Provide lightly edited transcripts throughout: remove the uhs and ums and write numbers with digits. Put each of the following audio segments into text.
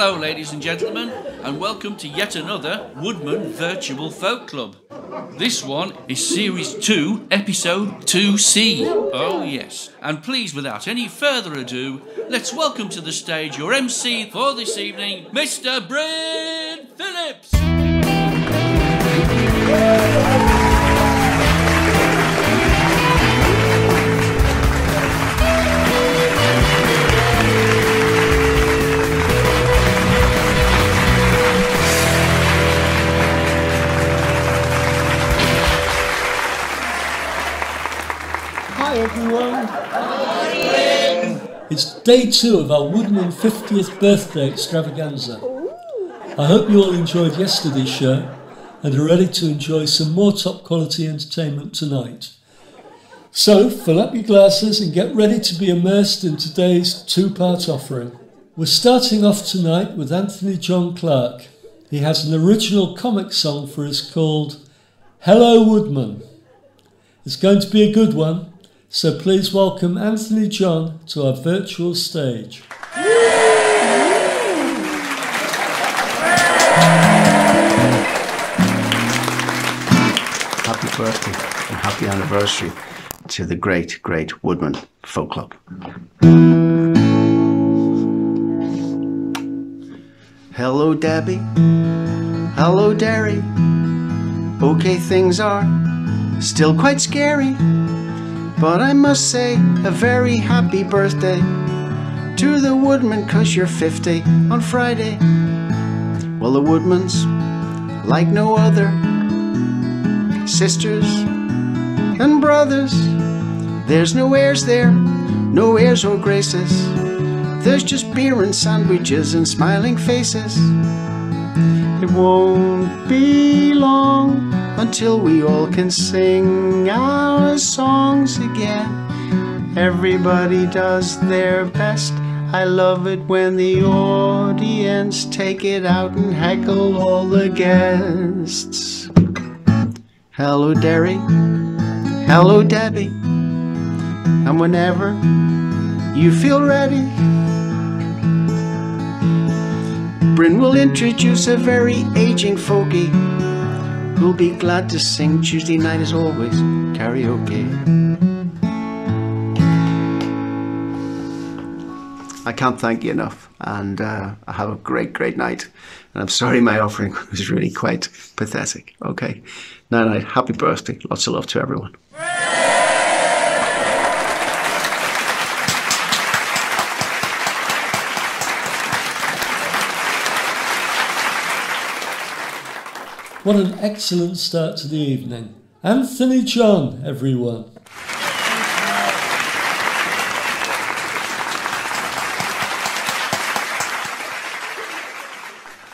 Hello ladies and gentlemen, and welcome to yet another Woodman Virtual Folk Club. This one is Series 2, Episode 2C. Oh yes. And please, without any further ado, let's welcome to the stage your MC for this evening, Mr. Bryn Phillips. Hi everyone! It's day 2 of our Woodman 50th birthday extravaganza. I hope you all enjoyed yesterday's show and are ready to enjoy some more top quality entertainment tonight. So fill up your glasses and get ready to be immersed in today's 2-part offering. We're starting off tonight with Anthony John Clark. He has an original comic song for us called Hello Woodman. It's going to be a good one. So please welcome Anthony John to our virtual stage. Happy birthday and happy anniversary to the great, great Woodman Folk Club. Hello Debbie, hello Derry. Okay, things are still quite scary, but I must say a very happy birthday to the Woodman, 'cause you're 50 on Friday. Well, the Woodman's like no other, sisters and brothers. There's no airs there, no airs or graces. There's just beer and sandwiches and smiling faces. It won't be long until we all can sing our songs again. Everybody does their best. I love it when the audience take it out and heckle all the guests. Hello Derry, hello Debbie, and whenever you feel ready, Bryn will introduce a very aging folkie who'll be glad to sing Tuesday night as always, karaoke. I can't thank you enough, and have a great, great night. And I'm sorry my offering was really quite pathetic. Okay, night night, happy birthday, lots of love to everyone. What an excellent start to the evening. Anthony John, everyone.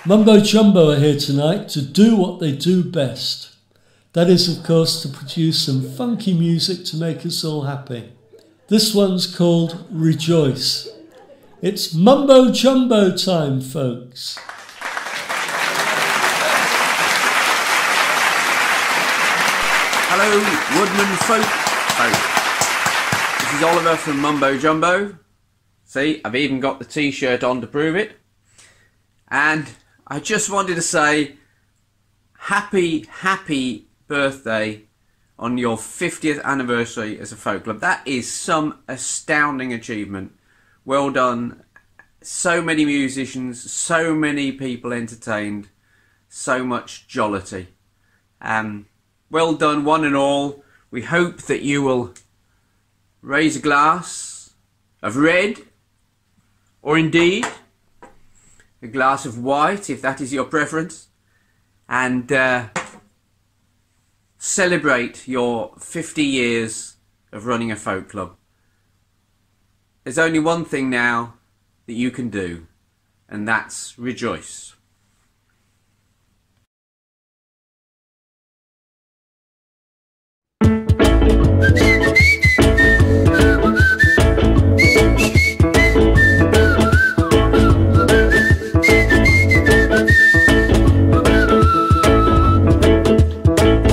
Mumbo Jumbo are here tonight to do what they do best. That is, of course, to produce some funky music to make us all happy. This one's called Rejoice. It's Mumbo Jumbo time, folks. Hello, Woodman Folk. This is Oliver from Mumbo Jumbo. See, I've even got the t-shirt on to prove it. And I just wanted to say happy, happy birthday on your 50th anniversary as a folk club. That is some astounding achievement. Well done. So many musicians, so many people entertained, so much jollity. Well done, one and all. We hope that you will raise a glass of red, or indeed a glass of white, if that is your preference, and celebrate your 50 years of running a folk club. There's only one thing now that you can do, and that's rejoice.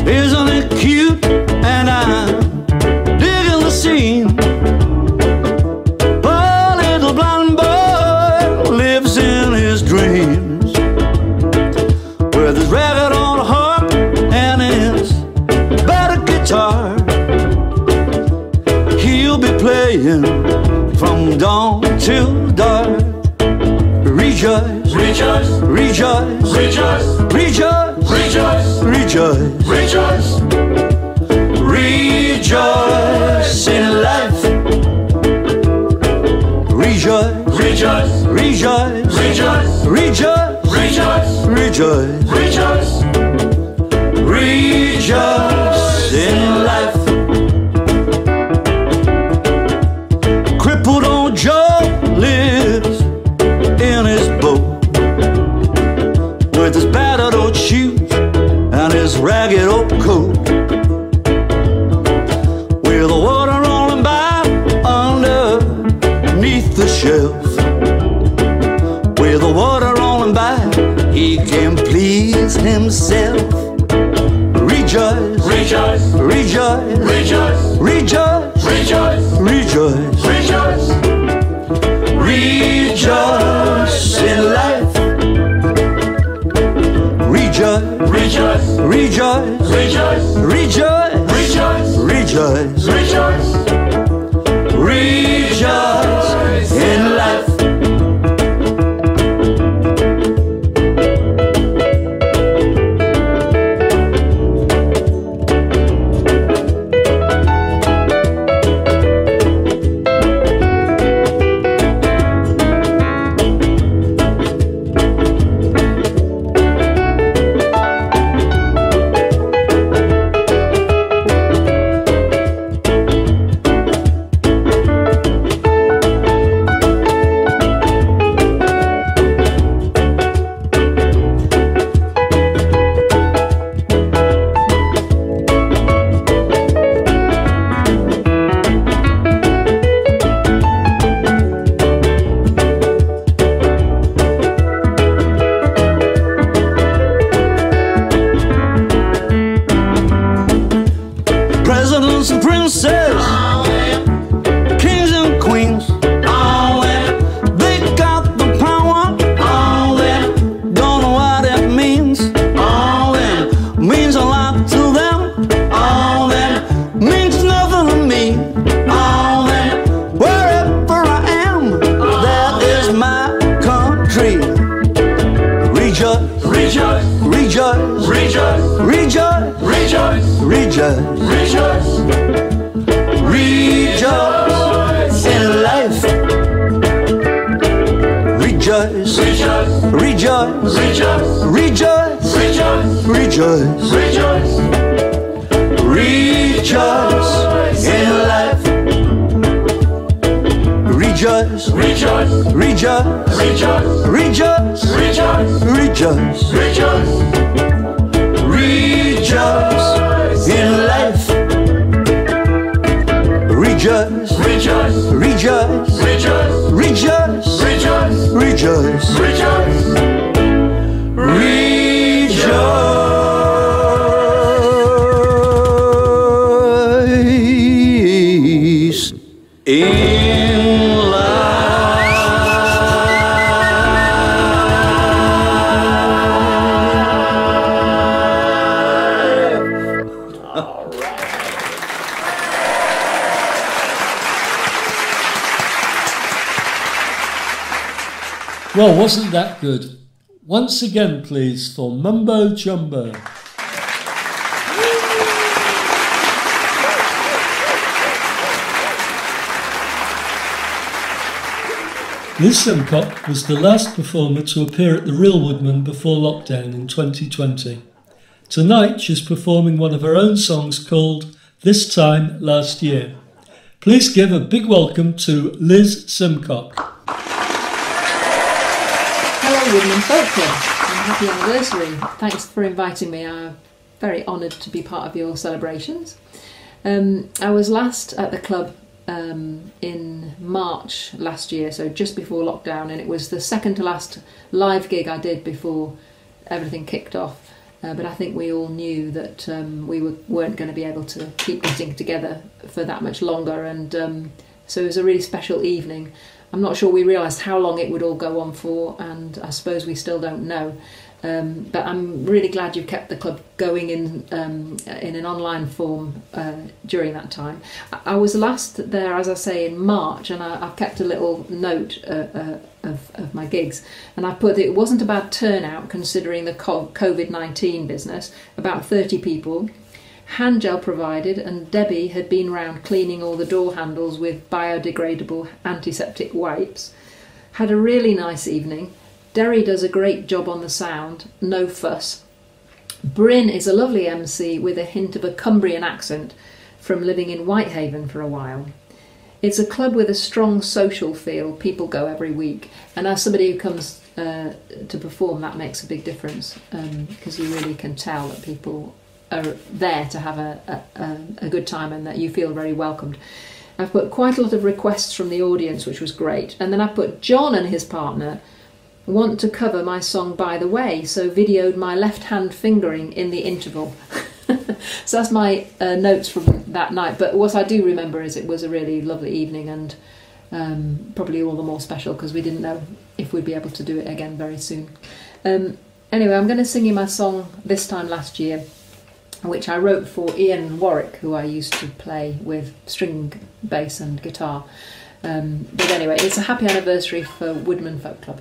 Isn't it cute? And I'm digging the scene. A little blonde boy lives in his dream. playing from dawn till dark. Rejoice, rejoice, rejoice, rejoice, rejoice, rejoice, rejoice, rejoice, rejoice in life. Rejoice, rejoice, rejoice, rejoice, rejoice, rejoice, rejoice, rejoice, rejoice in life. Crippled old Joe lives in his boat with his battered old shoes and his ragged old coat, with the water rolling by underneath the shelf. With the water rolling by, he can please himself. Rejoice, rejoice, rejoice, rejoice, rejoice, rejoice, rejoice, rejoice, rejoice in life. Rejoice, rejoice, rejoice, rejoice, rejoice, rejoice, rejoice, rejoice, rejoice in life. Presidents and princes, kings and queens, they got the power, don't know what it means, means a lot to them, means nothing to me, wherever I am, that is my country. Rejoice, rejoice, rejoice, rejoice, rejoice, rejoice, rejoice, rejoice, rejoice in life. Rejoice, rejoice, rejoice, rejoice, rejoice, rejoice, rejoice, rejoice in life. Rejoice, rejoice, rejoice, rejoice, rejoice, rejoice, rejoice, rejoice, rejoice in life. Rejoice, rejoice, rejoice, rejoice, rejoice, rejoice, rejoice, rejoice, rejoice in life. Well, wasn't that good? Once again, please, for Mumbo Jumbo. Liz Simcock was the last performer to appear at the Real Woodman before lockdown in 2020. Tonight she's performing one of her own songs called This Time Last Year. Please give a big welcome to Liz Simcock. Hello Woodman Folk Club, and happy anniversary. Thanks for inviting me. I'm very honoured to be part of your celebrations. I was last at the club in March last year, so just before lockdown, and it was the second to last live gig I did before everything kicked off. But I think we all knew that we weren't going to be able to keep getting together for that much longer, and so it was a really special evening. I'm not sure we realised how long it would all go on for, and I suppose we still don't know. But I'm really glad you've kept the club going in an online form during that time. I was last there, as I say, in March, and I've kept a little note of my gigs, and I put it wasn't a bad turnout considering the COVID-19 business. About 30 people, hand gel provided, and Debbie had been round cleaning all the door handles with biodegradable antiseptic wipes. Had a really nice evening. Derry does a great job on the sound, no fuss. Bryn is a lovely MC with a hint of a Cumbrian accent from living in Whitehaven for a while. It's a club with a strong social feel. People go every week, and as somebody who comes to perform, that makes a big difference, because you really can tell that people are there to have a good time and that you feel very welcomed. I've put quite a lot of requests from the audience, which was great, and then I put John and his partner want to cover my song By the Way, so videoed my left hand fingering in the interval. So that's my notes from that night, but what I do remember is it was a really lovely evening, and probably all the more special because we didn't know if we'd be able to do it again very soon. Anyway, I'm going to sing you my song This Time Last Year, which I wrote for Ian Warwick, who I used to play with string, bass and guitar. But anyway, it's a happy anniversary for Woodman Folk Club.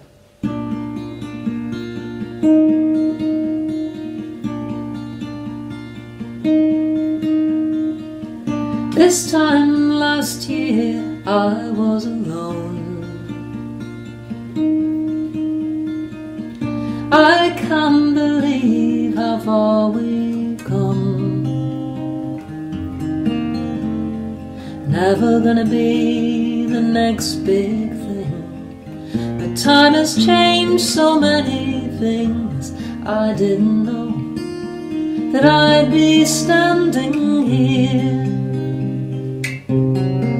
This time last year I was alone. I can't believe how far we've come. Never gonna be the next big thing, but time has changed so many things. I didn't know that I'd be standing here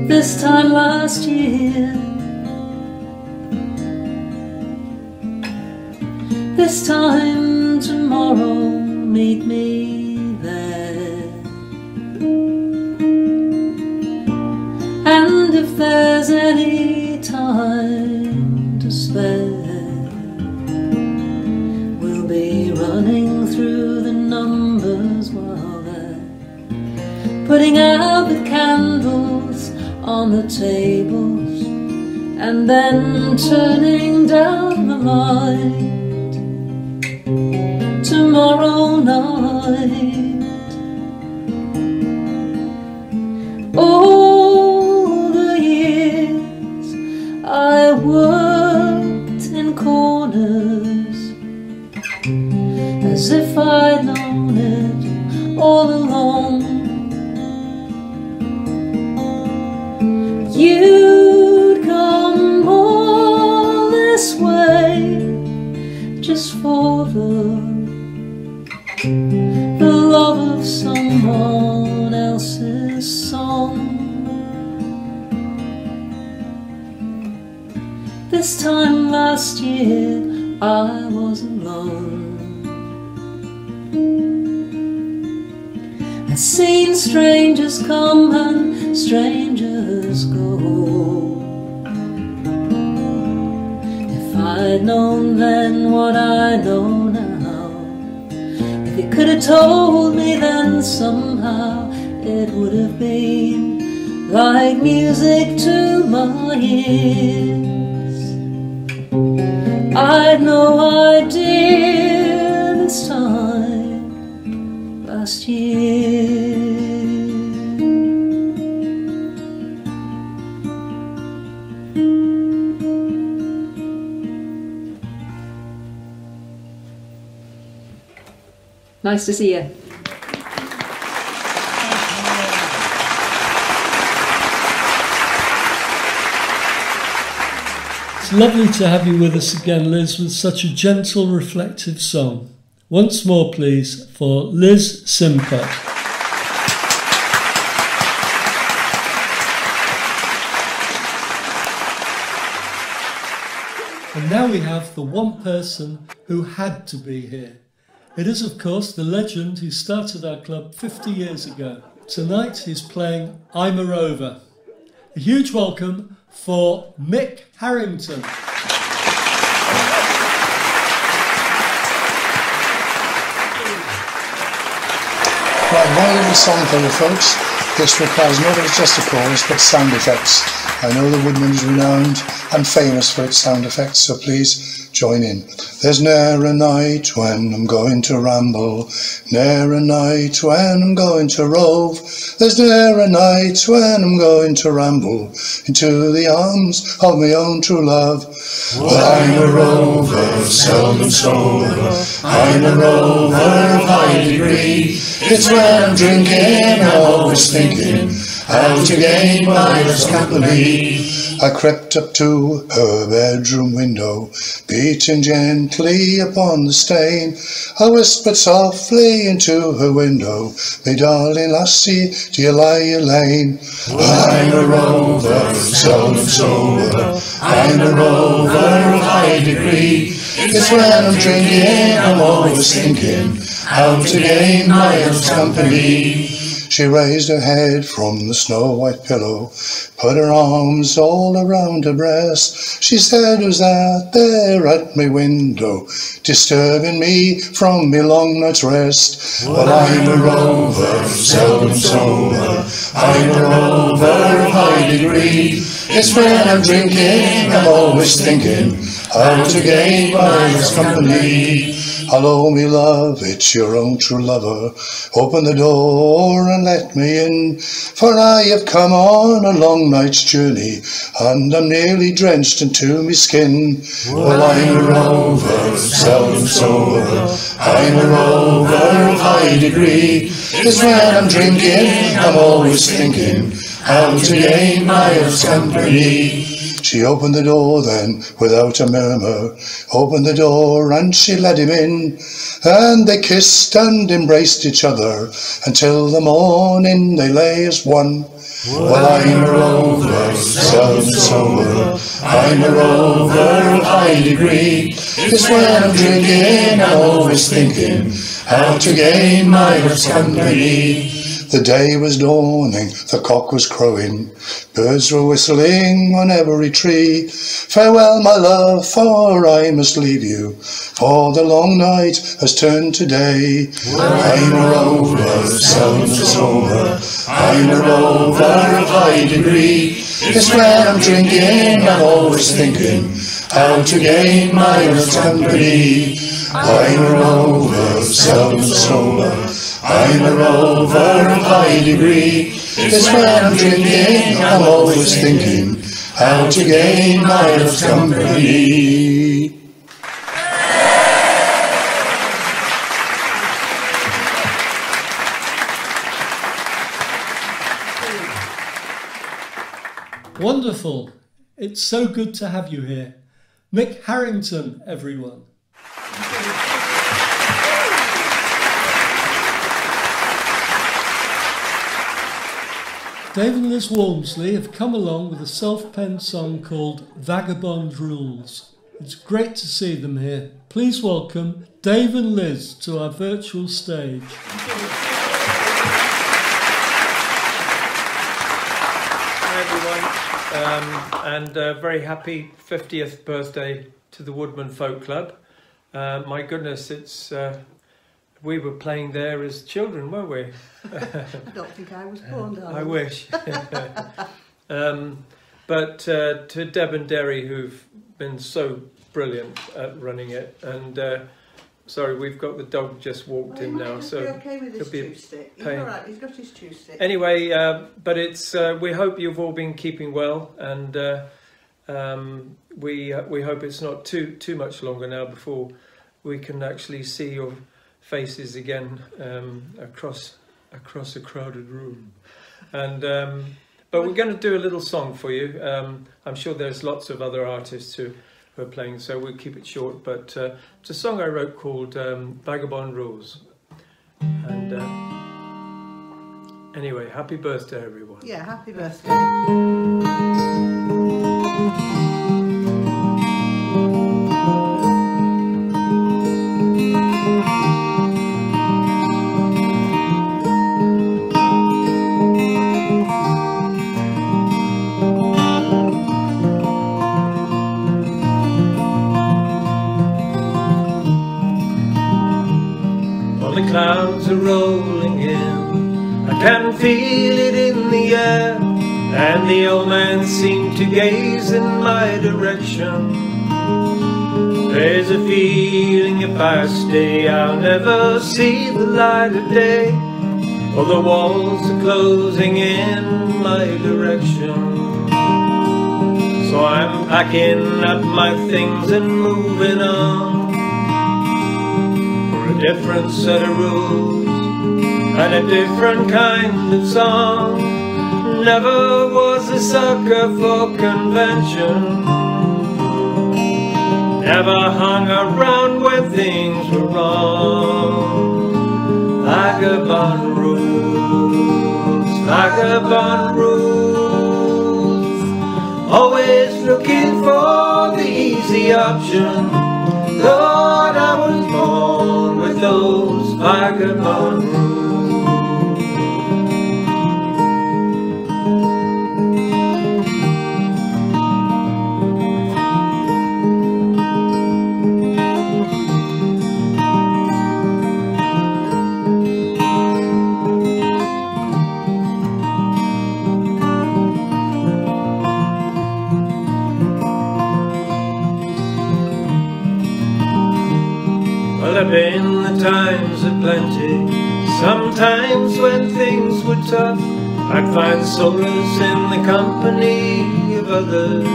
this time last year. This time tomorrow, meet me there. And if there's any time to spare, we'll be running through the numbers while they're putting out the candles on the tables, and then turning down the light tomorrow night. All the years I worked in corners, as if I'd known it all along. You'd come all this way just for the love of someone else's song. This time last year I was alone. I've seen strangers come and strangers go. If I'd known then what I know now, if you could have told me then, somehow it would have been like music to my ears. I'd no idea this time last year. Nice to see you. It's lovely to have you with us again, Liz, with such a gentle, reflective song. Once more, please, for Liz Simpot. And now we have the one person who had to be here. It is, of course, the legend who started our club 50 years ago. Tonight he's playing I'm a Rover. A huge welcome for Mick Harrington. Right, one little song for you folks. This requires not just a chorus but sound effects. I know the Woodman is renowned and famous for its sound effects, so please join in. There's ne'er a night when I'm going to ramble, ne'er a night when I'm going to rove. There's ne'er a night when I'm going to ramble into the arms of my own true love. Well, I'm a rover, seldom sober, I'm a rover of high degree. It's when I'm drinking, I'm always thinking how to gain my love's company. I crept up to her bedroom window, beating gently upon the stain. I whispered softly into her window, "Me darling lassie, do you lie in lane?" Well, I'm a rover, seldom sober, I'm a rover of high degree. It's when I'm drinking, I'm always thinking how to gain my love's company. She raised her head from the snow-white pillow, put her arms all around her breast. She said, "Who's that there at my window, disturbing me from me long night's rest?" Well, I'm a rover, seldom sober, I'm a rover of high degree. It's when I'm drinking, I'm always thinking how to gain my love's company. Hello, me love, it's your own true lover. Open the door and let me in, for I have come on a long night's journey, and I'm nearly drenched into me skin. Well, I'm a rover, seldom sober, I'm a rover of high degree. It's when I'm drinking, I'm always thinking how to gain my love's company. She opened the door then, without a murmur, opened the door and she let him in, and they kissed and embraced each other, until the morning they lay as one. Well, I'm a rover, seldom sober, I'm a rover of high degree. It's when I'm drinking, I'm always thinking how to gain my love's company. The day was dawning, the cock was crowing, birds were whistling on every tree. Farewell, my love, for I must leave you, for the long night has turned to day. I'm a rover, seldom sober, I'm a rover of high degree. It's when I'm drinking, I'm always thinking how to gain my love's company. I'm a rover, seldom sober, I'm a rover of high degree. It's when I'm drinking, I'm always thinking how to gain my love's company. Wonderful. It's so good to have you here. Mick Harrington, everyone. Dave and Liz Walmsley have come along with a self-penned song called Vagabond Rules. It's great to see them here. Please welcome Dave and Liz to our virtual stage. Hi everyone, and very happy 50th birthday to the Woodman Folk Club. My goodness, it's we were playing there as children, weren't we? I don't think I was born, darling. I wish. But to Deb and Derry, who've been so brilliant at running it, and sorry, we've got the dog just walked in now, so be okay with his chew stick. He's all right. He's got his chew stick. Anyway, but it's we hope you've all been keeping well, and we hope it's not too much longer now before we can actually see your faces again across a crowded room. And but we're going to do a little song for you. I'm sure there's lots of other artists who are playing, so we'll keep it short, but it's a song I wrote called Vagabond Rules. And anyway, happy birthday everyone. Yeah, happy birthday. The clouds are rolling in, feel it in the air, and the old man seemed to gaze in my direction. There's a feeling if I stay I'll never see the light of day, for the walls are closing in my direction. So I'm packing up my things and moving on, for a different set of rules and a different kind of song. Never was a sucker for convention, never hung around when things were wrong. Vagabond rules, vagabond rules, always looking for the easy option. Lord, I was born with those vagabond rules. Well, I've been the times of plenty, sometimes when things were tough, I'd find solace in the company of others,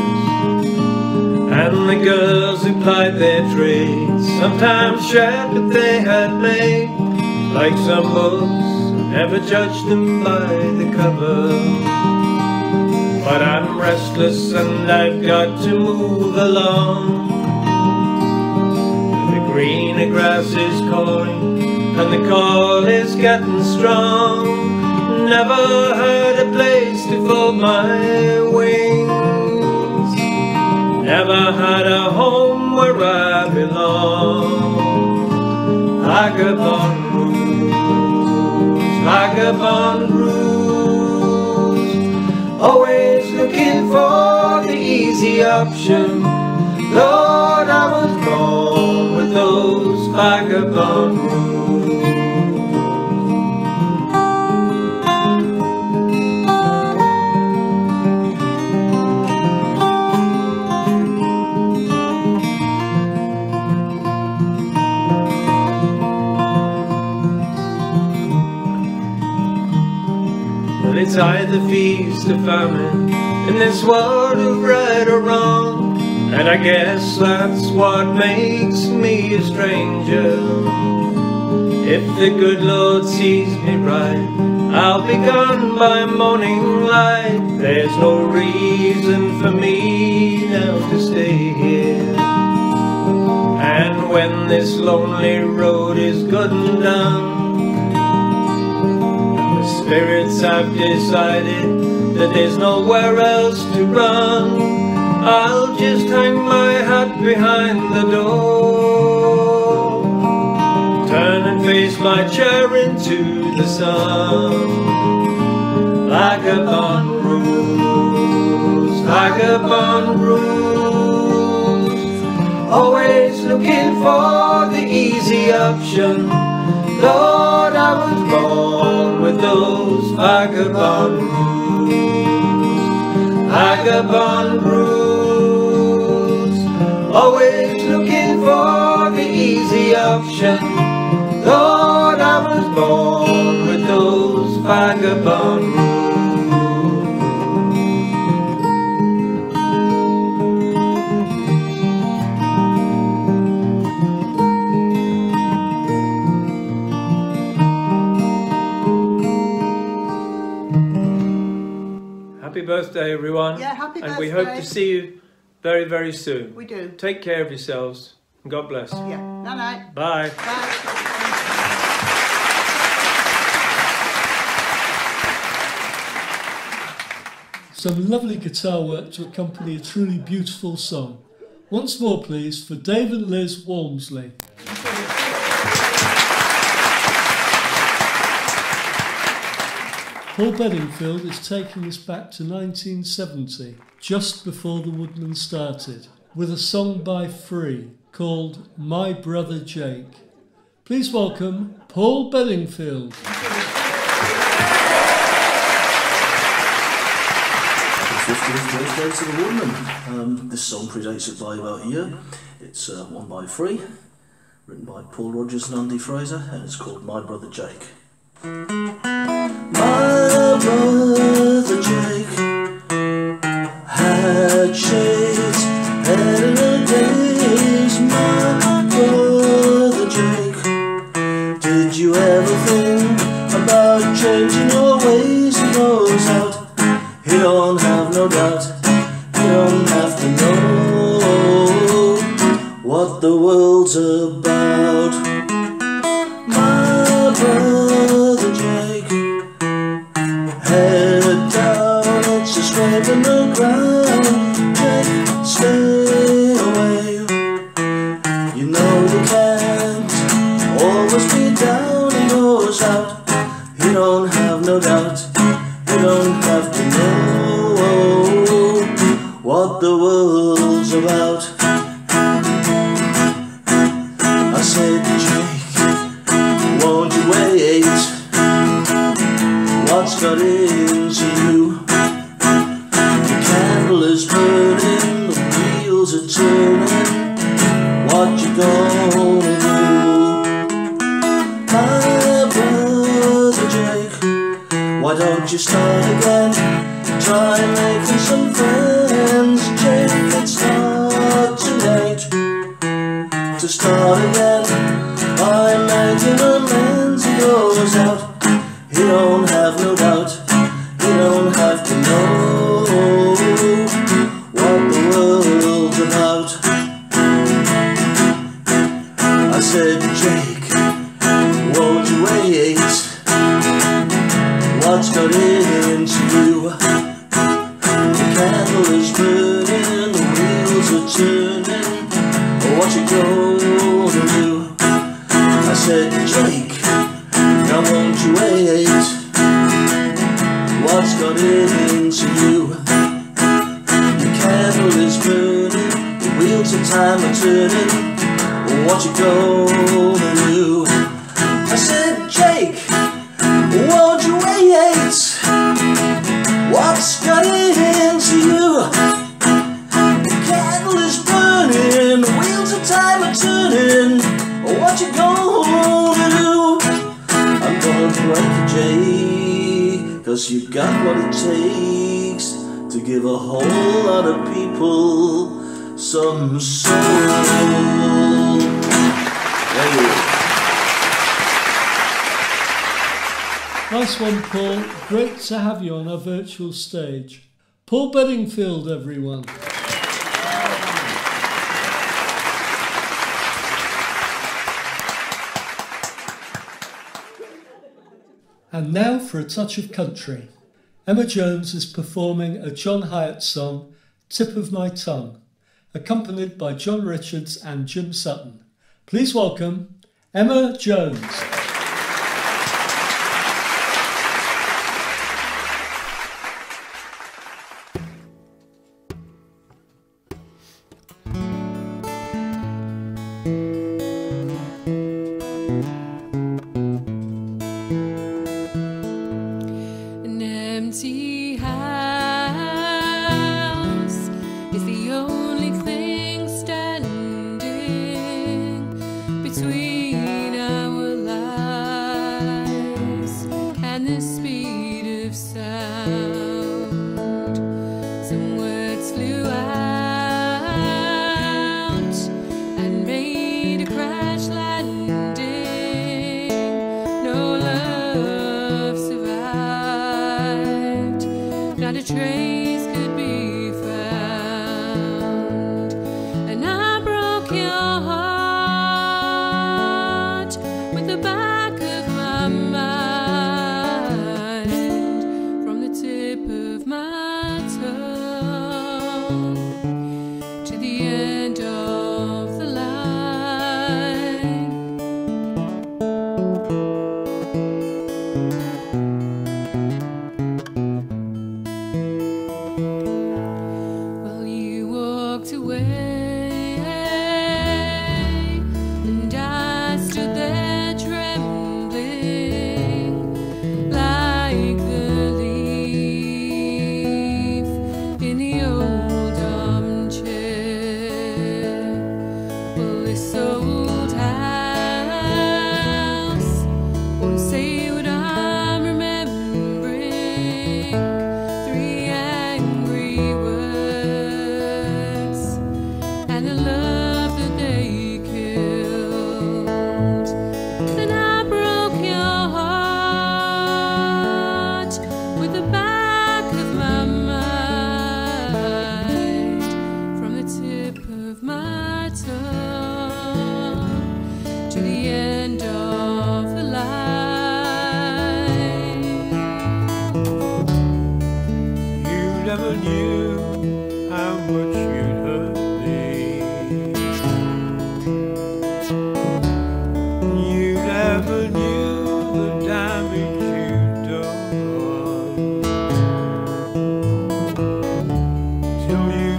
and the girls who plied their trades sometimes shared what they had made. Like some books, never judged them by the cover, but I'm restless and I've got to move along. The greener grass is calling and the call is getting strong. Never had a place to fold my wings, never had a home where I belong. Vagabond rules, vagabond rules, always looking for the easy option. Lord, I was born with those vagabond rules. Well, it's either feast or famine in this world of right or wrong, and I guess that's what makes me a stranger. If the good Lord sees me right, I'll be gone by morning light. There's no reason for me now to stay here, and when this lonely road is good and done, the spirits have decided that there's nowhere else to run, I'll just hang my hat behind the door, turn and face my chair into the sun. Vagabond rules, vagabond rules, always looking for the easy option. Lord, I was born with those vagabond rules, vagabond rules, always looking for the easy option. Lord, I was born with those vagabond rules. Happy birthday, everyone. Yeah, happy and birthday. we hope to see you very, very soon. We do. Take care of yourselves. And God bless. Yeah. Night-night. Bye. Bye. Some lovely guitar work to accompany a truly beautiful song. Once more, please, for Dave and Liz Walmsley. Paul Bedingfield is taking us back to 1970, just before the Woodman started, with a song by Free called My Brother Jake. Please welcome Paul Bedingfield. 50th birthday to the Woodman. This song predates it by about a year. It's one by Free, written by Paul Rogers and Andy Fraser, and it's called My Brother Jake. My brother Jake had shades, head in a daze. My brother Jake, did you ever think about changing your ways? He goes out, he don't have no doubt, he don't have to know what the world's about. My brother Jake, head down, it's a scraping the ground. Jake, stay away, you know you can't always be down. He goes out, he don't have no doubt, he don't have to know what the world's about. I said, Jake, won't you wait? What's got into you? The candle is burning, the wheels are turning. What you gonna do? My brother Jake, why don't you start again? Try making some friends. Jake, it's not too late to start again. I'm making amends. He goes out, he don't have no doubt, he don't have to know what the world's about. I said, Jake, won't you wait? What's got into you? The candle is burning, the wheels are turning. What you gonna do? I said, Jake, now won't you wait? What's got into you? The candle is burning, the wheels of time are turning. What you gonna do? I said, Jake, won't you wait? What's got into you? The candle is burning, the wheels of time are turning. What you gonna do? I'm gonna break you, Jake, 'cause you got what it takes to give a whole lot of people some soul. Hey. Nice one, Paul. Great to have you on our virtual stage. Paul Bedingfield, everyone. And now for a touch of country. Emma Jones is performing a John Hyatt song, Tip of My Tongue, accompanied by John Richards and Jim Sutton. Please welcome Emma Jones. Between our lives.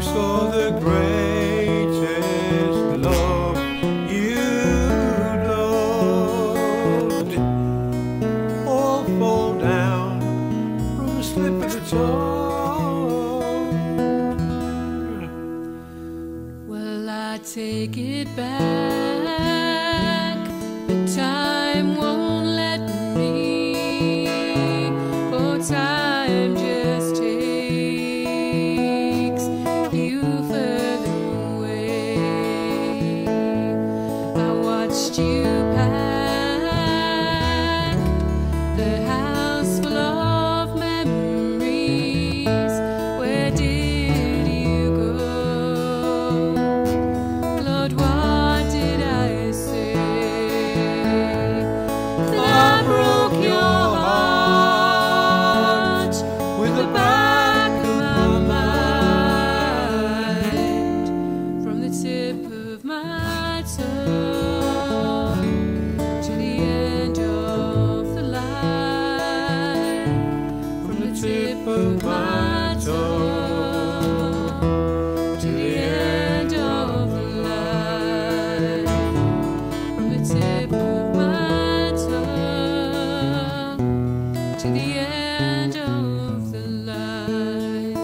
saw the greatest love you loved all fall down from a slip of the tongue. Well, I take it back, but time won't let me. Oh, time just takes you further away. I watched you pack the house full of memories. Where did you go? Lord, what did I say? That I broke your heart with the back of my mind, from the tip of my tongue to the end of the line, from the tip of my tongue to the end of the line, from the tip of my tongue to the end of the line.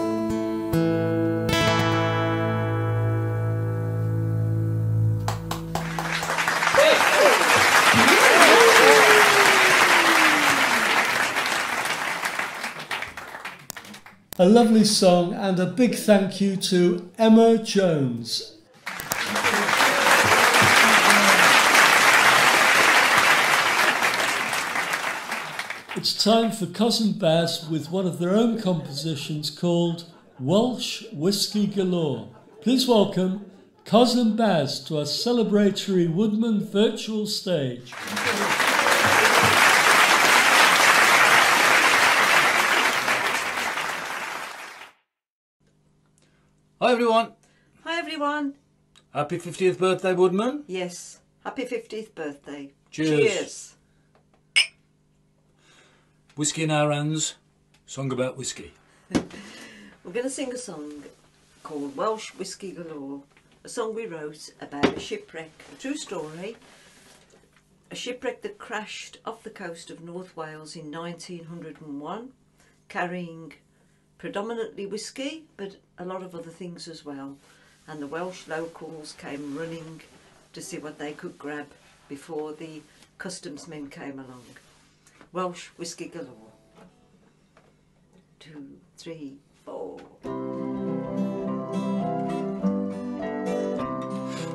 A lovely song, and a big thank you to Emma Jones. It's time for Cousin Baz with one of their own compositions called Welsh Whiskey Galore. Please welcome Cousin Baz to our celebratory Woodman virtual stage. Hi everyone. Hi everyone. Happy 50th birthday, Woodman. Yes, happy 50th birthday. Cheers. Whiskey in our hands, song about whiskey. We're going to sing a song called Welsh Whiskey Galore, a song we wrote about a shipwreck, a true story, a shipwreck that crashed off the coast of North Wales in 1901, carrying predominantly whiskey, but a lot of other things as well. And the Welsh locals came running to see what they could grab before the customs men came along. Welsh Whiskey Galore. 2, 3, 4.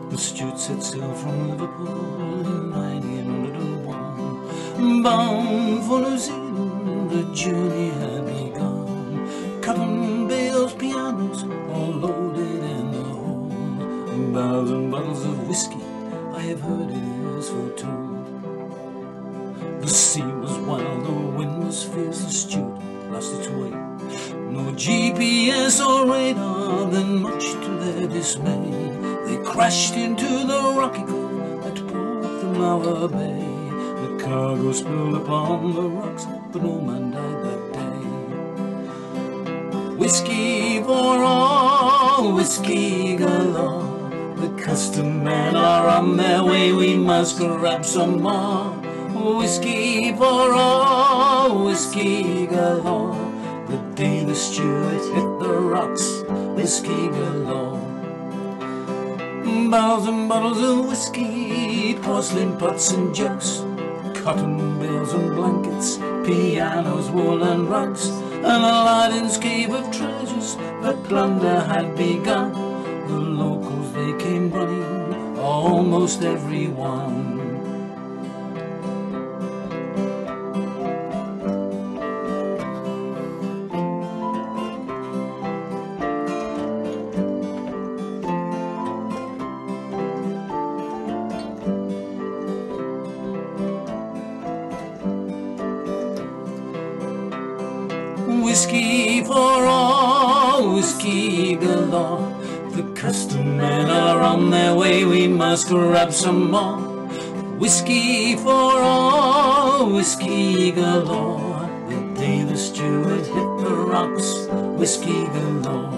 The Stewart set sail from Liverpool in 1901, bound for New Zealand. The journey had begun. Cotton bales, pianos, all loaded in the hold. Barrels and bottles of whiskey, I have heard it is foretold. The sea was wild, the wind was fierce, the Stewart lost its way. No GPS or radar, then much to their dismay, they crashed into the rocky cove at Porthmelour Bay. The cargo spilled upon the rocks, but no man died that day. Whiskey for all, whiskey galore. The custom men are on their way, we must grab some more. Whiskey for all, whiskey galore. The day the Stewart hit the rocks, whiskey galore. Barrels and bottles of whiskey, porcelain pots and jugs, cotton bales and blankets, pianos, wool and rugs, and Aladdin's cave of treasures, but plunder had begun. The locals, they came running, almost everyone. Whiskey for all, whiskey galore. The custom men are on their way, we must grab some more. Whiskey for all, whiskey galore. The day the Stewart hit the rocks, whiskey galore.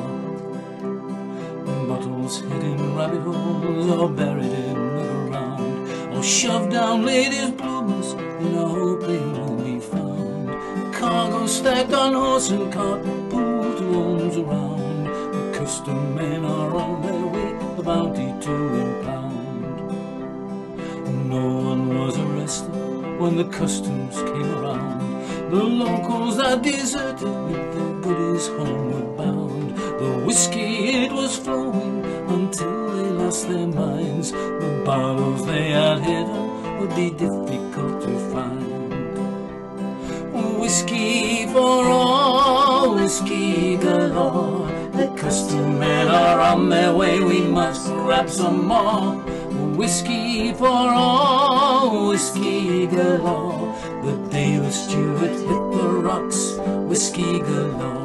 animals hid in rabbit holes or buried in the ground, or shoved down ladies' bloomers in a hope they will be found. Cargo stacked on horse and cart, pulled to homes around. The custom men are on their way, the bounty to impound. No one was arrested when the customs came around. The locals are deserted with their goodies homeward bound. The whiskey, it was flowing until they lost their minds. The bottles they had hidden would be difficult to find. Whiskey for all, whiskey galore. The custom men are on their way, we must grab some more. Whiskey for all, whiskey galore. The day the Stewart hit the rocks, whiskey galore.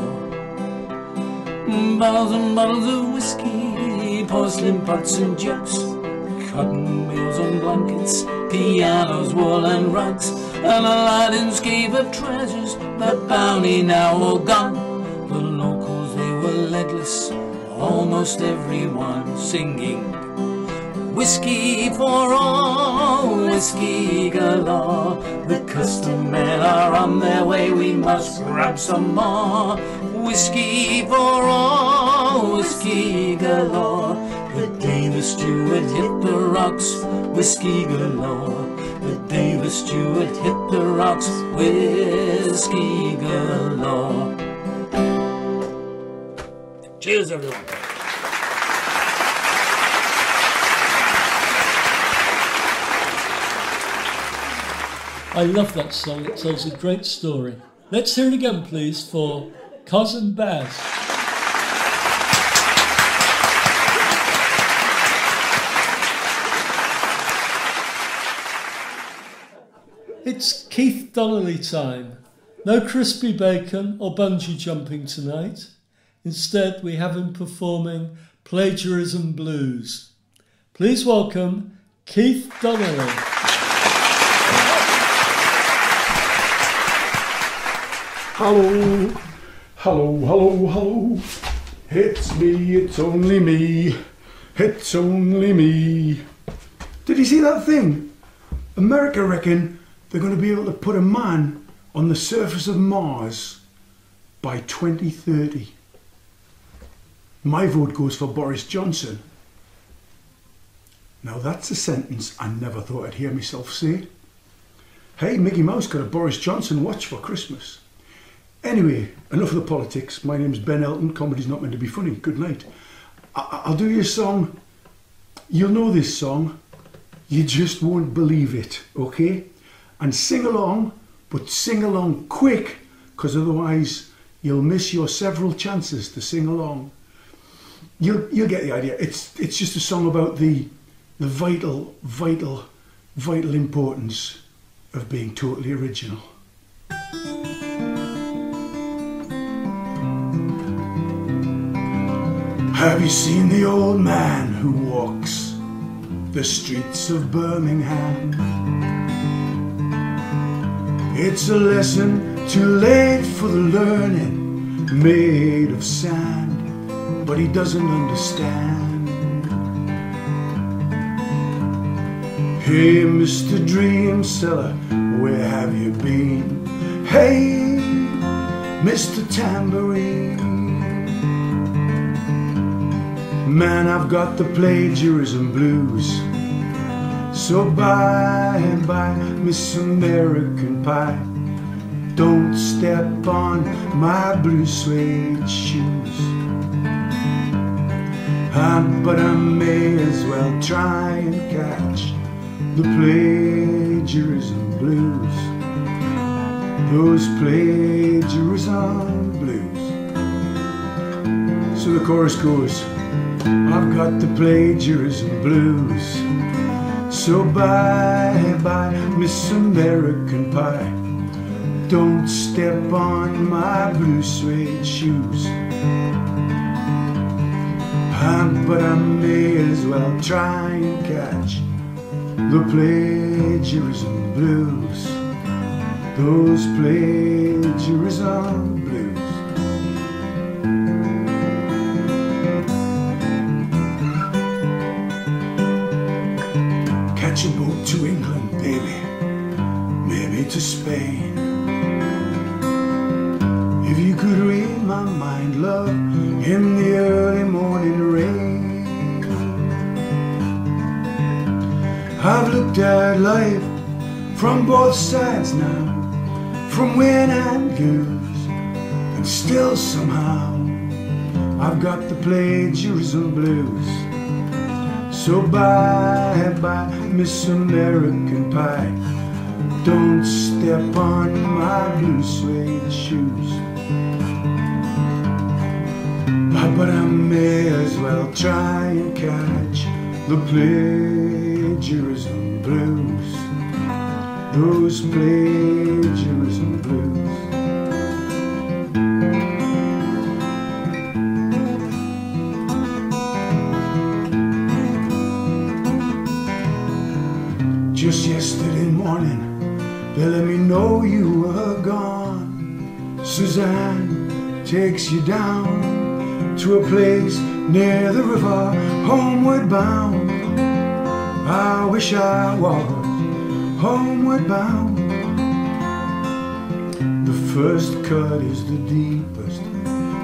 Bottles and bottles of whiskey, porcelain pots and jugs, cotton bales and blankets, pianos, wool and rugs, and Aladdin's cave of treasures, the bounty now all gone. The locals, they were legless, almost everyone singing whiskey for all, whiskey galore. The custom men are on their way, we must grab some more. Whiskey for all, whiskey galore. The day the Stewart hit the rocks, whiskey galore. The day the Stewart hit the rocks, whiskey galore. Cheers, everyone. I love that song, it tells a great story. Let's hear it again, please, for Cousin Baz. It's Keith Donnelly time. No crispy bacon or bungee jumping tonight. Instead, we have him performing Plagiarism Blues. Please welcome Keith Donnelly. Hello, hello, hello, hello. It's me, it's only me, it's only me. Did you see that thing? America reckon they're going to be able to put a man on the surface of Mars by 2030. My vote goes for Boris Johnson. Now that's a sentence I never thought I'd hear myself say. Hey, Mickey Mouse got a Boris Johnson watch for Christmas. Anyway, enough of the politics. My name's Ben Elton. Comedy's not meant to be funny. Good night. I'll do you a song. You'll know this song. You just won't believe it, okay? And sing along, but sing along quick, because otherwise you'll miss your several chances to sing along. You'll get the idea. It's just a song about the vital importance of being totally original. Have you seen the old man who walks the streets of Birmingham? It's a lesson too late for the learning, made of sand, but he doesn't understand. Hey, Mr. Dream Seller, where have you been? Hey, Mr. Tambourine, man, I've got the plagiarism blues. So bye, Miss American Pie, don't step on my blue suede shoes. But I may as well try and catch the plagiarism blues. Those plagiarism blues. So the chorus goes, I've got the plagiarism blues. So bye, Miss American Pie, don't step on my blue suede shoes. But I may as well try and catch the plagiarism blues. Those plagiarism blues. catch a boat to England, baby, maybe to Spain. If you could read my mind, love, in the early morning rain. I've looked at life from both sides now, from win and lose, and still somehow I've got the plagiarism blues. So bye bye, Miss American Pie, don't step on my blue suede shoes. But I may as well try and catch the plagiarism blues, those plagiarism blues. Just yesterday morning, they let me know you were gone. Suzanne takes you down to a place near the river, homeward bound. I wish I was homeward bound. The first cut is the deepest,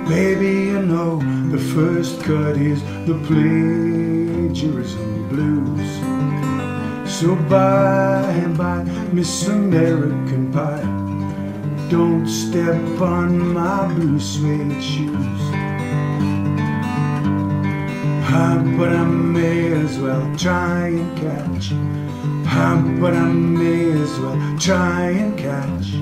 baby, you know. The first cut is the plagiarism blues. So bye bye, Miss American Pie, don't step on my blue suede shoes. But I may as well try and catch. But I may as well try and catch.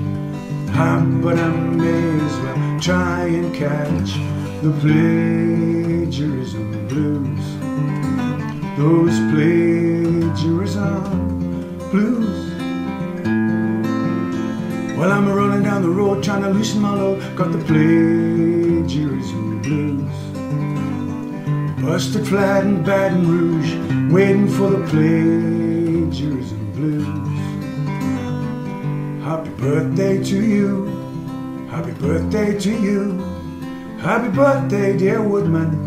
But I may as well try and catch the plagiarism blues, those plagiarism blues. Well, I'm running down the road trying to loosen my load, got the plagiarism blues. Busted flat in Baton Rouge, waiting for the plagiarism blues. Happy birthday to you, happy birthday to you, happy birthday, dear Woodman.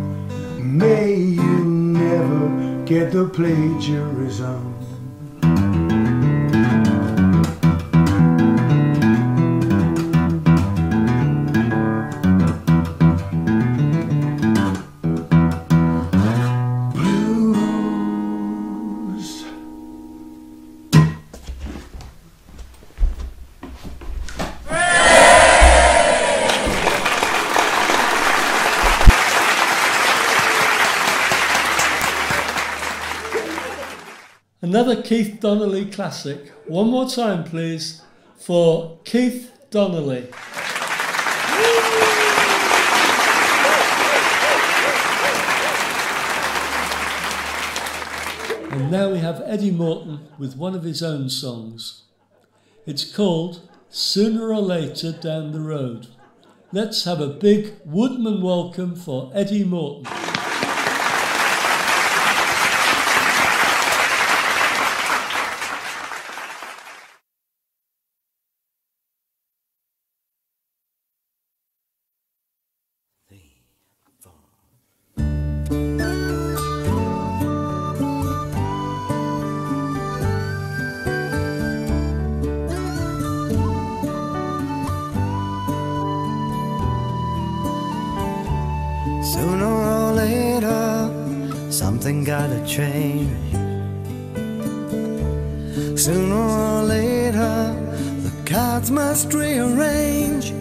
May you never get the plagiarism. Another Keith Donnelly classic. One more time, please, for Keith Donnelly. And now we have Eddie Morton with one of his own songs. It's called Sooner or Later Down the Road. Let's have a big Woodman welcome for Eddie Morton. Sooner or later, something gotta change. Sooner or later, the cards must rearrange.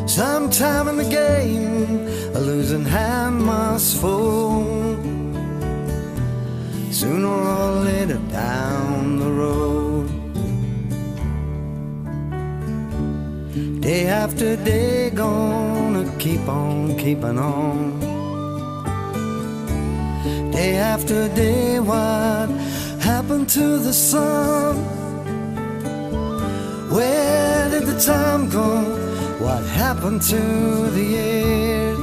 Sometime in the game, a losing hand must fall. Sooner or later down the road. Day after day, gonna keep on keeping on. Day after day, what happened to the sun? Where did the time go? What happened to the years?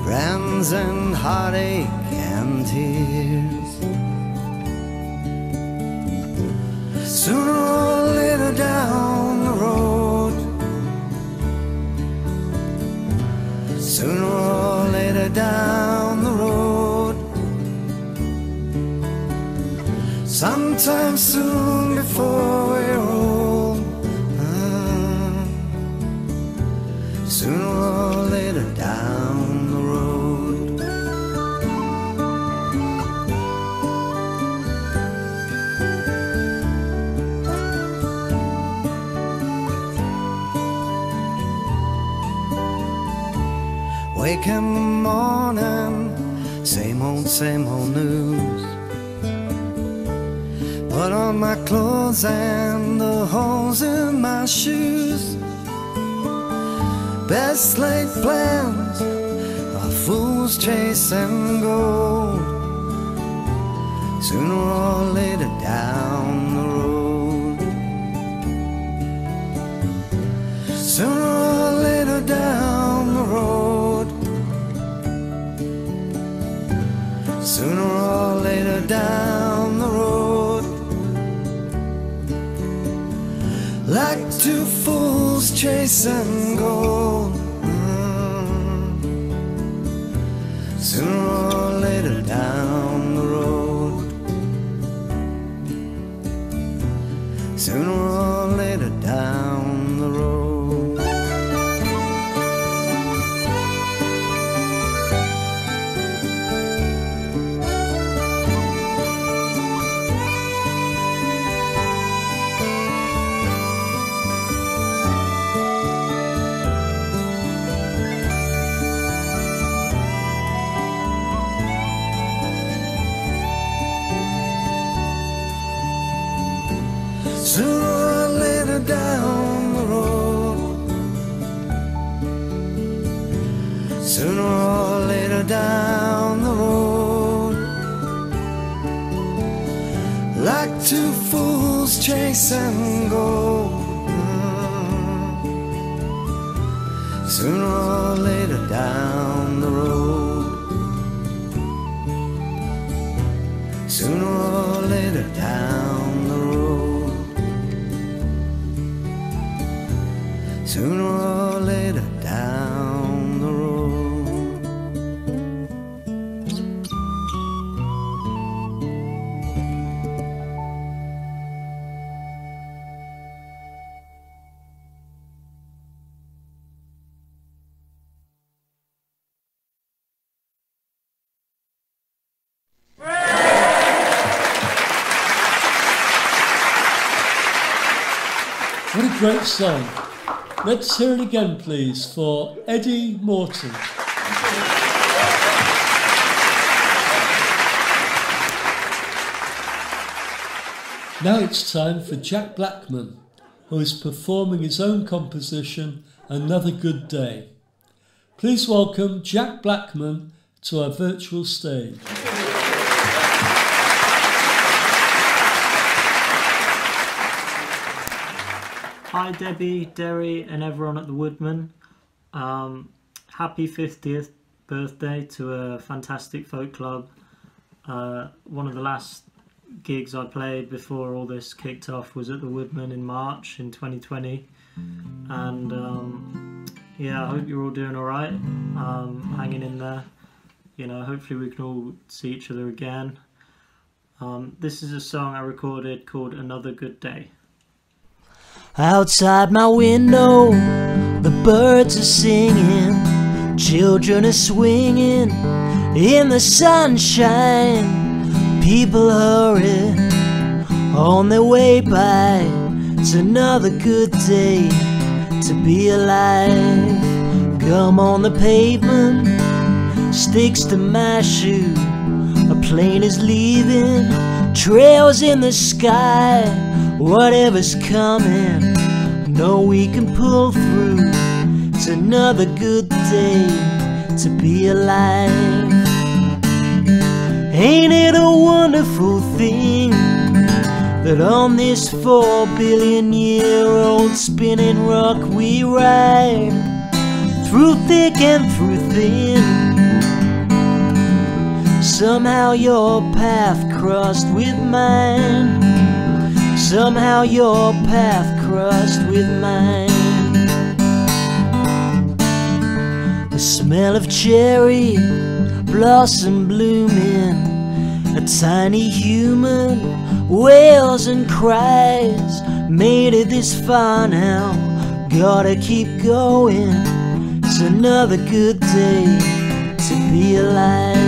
Friends and heartache and tears. Sooner or later down the road. Sooner or later down the road. sometime soon before we're old. Sooner or later down the road. Wake in the morning, same old news. Put on my clothes and the holes in my shoes. Best laid plans are fools chasing gold. Sooner or later down the road. Sooner or later down the road. Sooner or later down the road. Like two fools chasing gold. Sooner or later down the road. Sooner or later down the road. Sooner or later down the road. Sooner or later down the road. Like two fools chasing gold. Sooner or later down the road. Sooner or later down the road. Sooner or later down the road. What a great song. Let's hear it again, please, for Eddie Morton. Now it's time for Jack Blackman, who is performing his own composition, Another Good Day. Please welcome Jack Blackman to our virtual stage. Hi Debbie, Derry and everyone at the Woodman. Happy 50th birthday to a fantastic folk club. One of the last gigs I played before all this kicked off was at the Woodman in March in 2020. And yeah, I hope you're all doing alright, hanging in there. You know, hopefully we can all see each other again. This is a song I recorded called Another Good Day. Outside my window, the birds are singing, children are swinging in the sunshine. People hurry on their way by. It's another good day to be alive. Gum on the pavement sticks to my shoe. A plane is leaving, trails in the sky. Whatever's coming, know we can pull through. It's another good day to be alive. Ain't it a wonderful thing that on this 4 billion year old spinning rock we ride, through thick and through thin. Somehow your path crossed with mine. Somehow your path crossed with mine. The smell of cherry blossom blooming A tiny human wails and cries. Made it this far now, gotta keep going. It's another good day to be alive.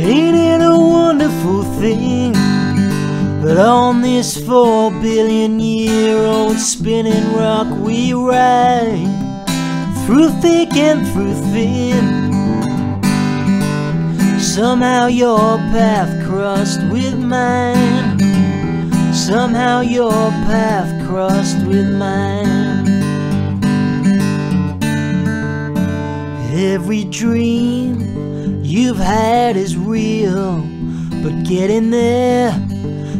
Ain't it a wonderful thing that on this 4 billion year old spinning rock we ride through thick and through thin? Somehow your path crossed with mine. Somehow your path crossed with mine. Every dream you've had is real, but getting there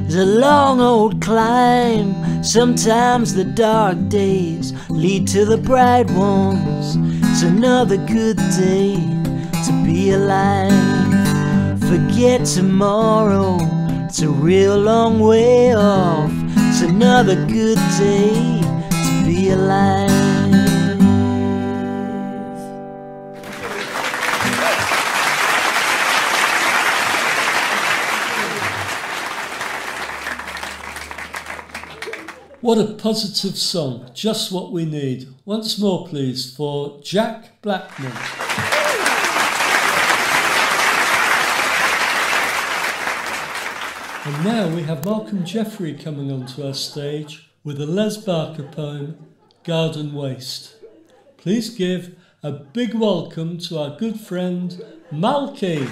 is a long old climb. Sometimes the dark days lead to the bright ones. It's another good day to be alive. Forget tomorrow, it's a real long way off. It's another good day to be alive. What a positive song, just what we need. Once more please for Jack Blackman. And now we have Malcolm Jeffrey coming onto our stage with a Les Barker poem, Garden Waste. Please give a big welcome to our good friend Malky.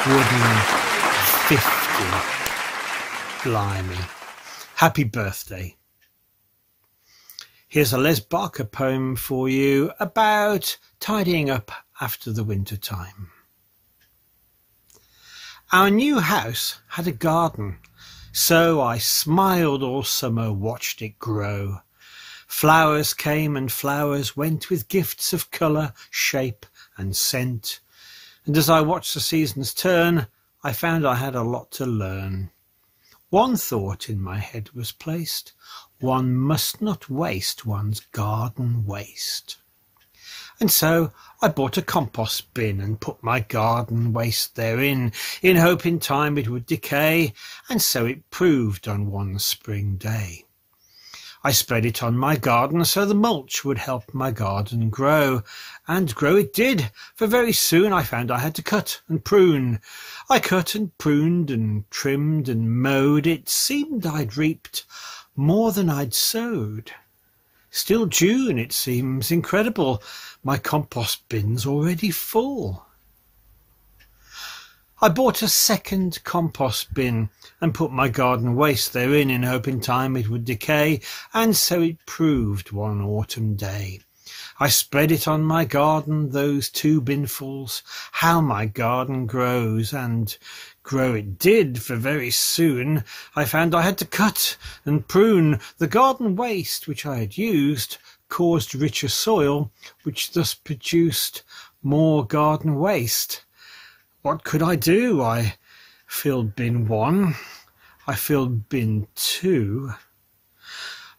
Woodman 50. Blimey. Happy birthday. Here's a Les Barker poem for you about tidying up after the winter time. Our new house had a garden, so I smiled all summer, watched it grow. Flowers came and flowers went with gifts of colour, shape and scent. And as I watched the seasons turn, I found I had a lot to learn. One thought in my head was placed: one must not waste one's garden waste. And so I bought a compost bin and put my garden waste therein, in hope in time it would decay, and so it proved on one spring day. I spread it on my garden so the mulch would help my garden grow. And grow it did, for very soon I found I had to cut and prune. I cut and pruned and trimmed and mowed. It seemed I'd reaped more than I'd sowed. Still June, it seems incredible. My compost bin's already full. I bought a second compost bin and put my garden waste therein, in hope in time it would decay, and so it proved one autumn day. I spread it on my garden, those 2 binfuls. How my garden grows, and grow it did, for very soon I found I had to cut and prune. The garden waste which I had used caused richer soil, which thus produced more garden waste. What could I do? I filled bin 1, I filled bin 2.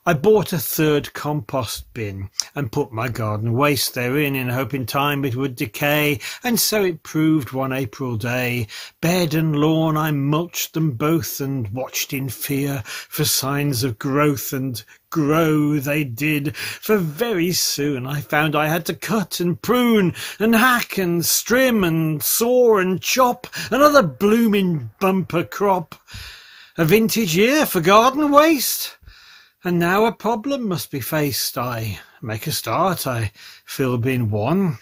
I bought a third compost bin and put my garden waste therein, in hope in time it would decay, and so it proved one April day. Bed and lawn I mulched them both, and watched in fear for signs of growth, and grow they did, for very soon I found I had to cut and prune and hack and strim and saw and chop another blooming bumper crop. A vintage year for garden waste. And now a problem must be faced. I make a start, I fill bin 1,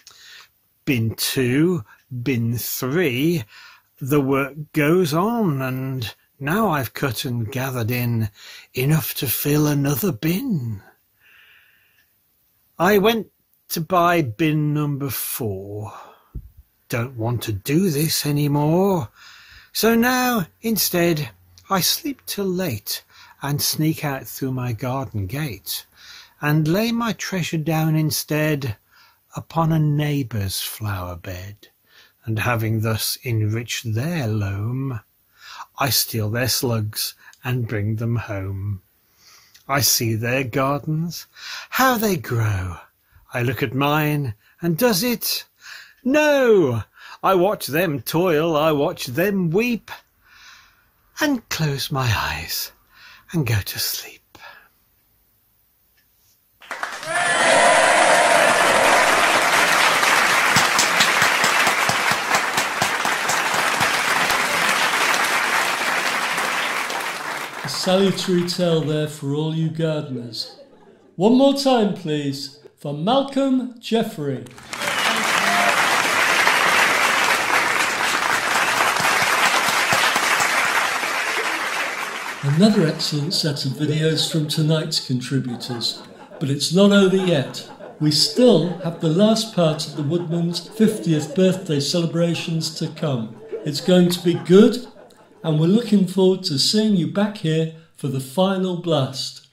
bin 2, bin 3. The work goes on, and now I've cut and gathered in enough to fill another bin. I went to buy bin number 4. Don't want to do this anymore. So now, instead, I sleep till late and sneak out through my garden gate, and lay my treasure down instead upon a neighbour's flower bed, and having thus enriched their loam, I steal their slugs and bring them home. I see their gardens, how they grow. I look at mine, and does it? No! I watch them toil, I watch them weep, and close my eyes and go to sleep. A salutary tale there for all you gardeners. One more time, please, for Malcolm Jeffrey. Another excellent set of videos from tonight's contributors, but it's not over yet. We still have the last part of the Woodman's 50th birthday celebrations to come. It's going to be good, and we're looking forward to seeing you back here for the final blast.